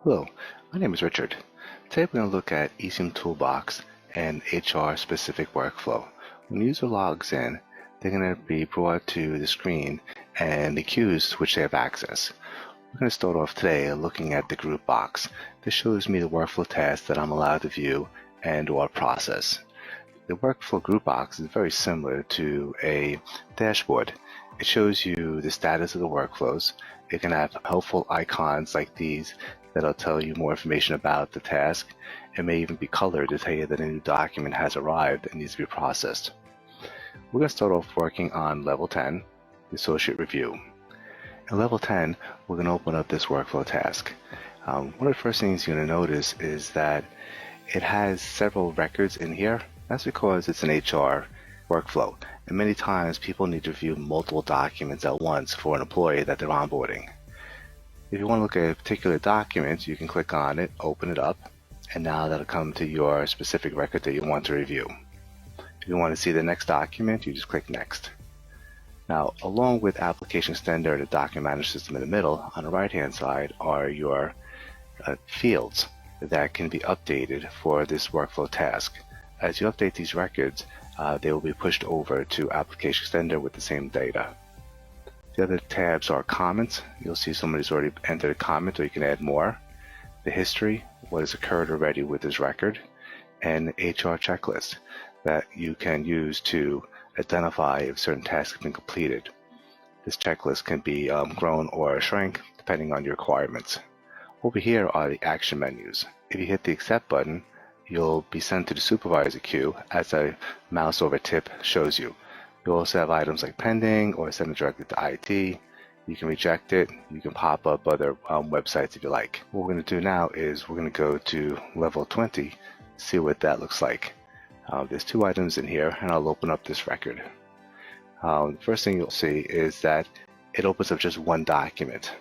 Hello, my name is Richard. Today we're going to look at eSIM Toolbox and HR-specific workflow. When the user logs in, they're going to be brought to the screen and the queues to which they have access. We're going to start off today looking at the group box. This shows me the workflow tasks that I'm allowed to view and or process. The workflow group box is very similar to a dashboard. It shows you the status of the workflows. It can have helpful icons like these that'll tell you more information about the task. It may even be colored to tell you that a new document has arrived and needs to be processed. We're going to start off working on level 10, the associate review. In level 10, we're going to open up this workflow task. One of the first things you're going to notice is that it has several records in here. That's because it's an HR workflow, and many times people need to view multiple documents at once for an employee that they're onboarding. If you want to look at a particular document, you can click on it, open it up, and now that'll come to your specific record that you want to review. If you want to see the next document, you just click Next. Now, along with ApplicationXtender, the document management system in the middle, on the right-hand side are your fields that can be updated for this workflow task. As you update these records, they will be pushed over to ApplicationXtender with the same data. The other tabs are comments. You'll see somebody's already entered a comment, or you can add more. The history, what has occurred already with this record, and HR checklist that you can use to identify if certain tasks have been completed. This checklist can be grown or shrink depending on your requirements. Over here are the action menus. If you hit the Accept button, you'll be sent to the supervisor queue as a mouse over tip shows you. You also have items like pending or send it directly to IT. You can reject it. You can pop up other websites if you like. What we're going to do now is we're going to go to level 20, see what that looks like. There's two items in here, and I'll open up this record. The first thing you'll see is that it opens up just one document.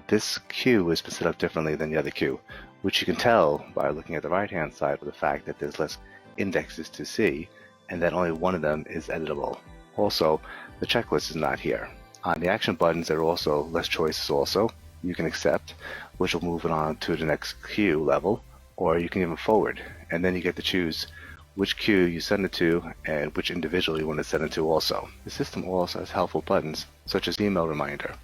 This queue is set up differently than the other queue, which you can tell by looking at the right-hand side with the fact that there's less indexes to see and that only one of them is editable. Also, the checklist is not here. On the action buttons, there are also less choices also. You can accept, which will move it on to the next queue level, or you can even forward, and then you get to choose which queue you send it to and which individual you want to send it to also. The system also has helpful buttons, such as email reminder.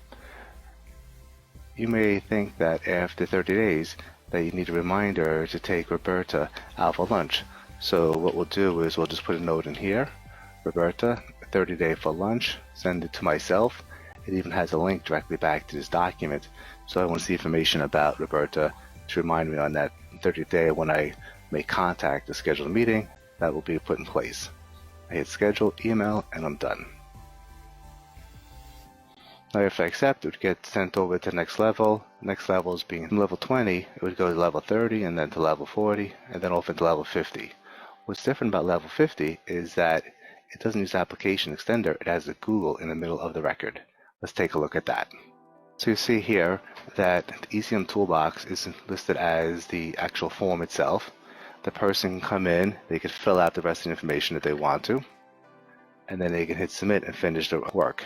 You may think that after 30 days that you need a reminder to take Roberta out for lunch. So what we'll do is we'll just put a note in here, Roberta, 30-day for lunch, send it to myself. It even has a link directly back to this document. So I want to see information about Roberta to remind me on that 30th day when I make contact to schedule a meeting, that will be put in place. I hit schedule, email, and I'm done. Now if I accept, it would get sent over to the next level. Next level is being level 20, it would go to level 30 and then to level 40 and then off into level 50. What's different about level 50 is that it doesn't use ApplicationXtender, it has a Google in the middle of the record. Let's take a look at that. So you see here that the eSIM Toolbox is listed as the actual form itself. The person can come in, they can fill out the rest of the information that they want to, and then they can hit submit and finish the work.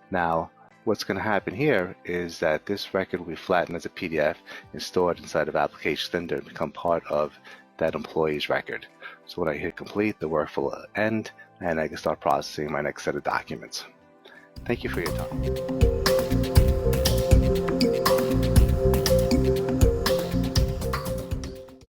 Now, what's going to happen here is that this record will be flattened as a PDF and stored inside of ApplicationXtender and become part of that employee's record. So when I hit complete, the work will end and I can start processing my next set of documents. Thank you for your time.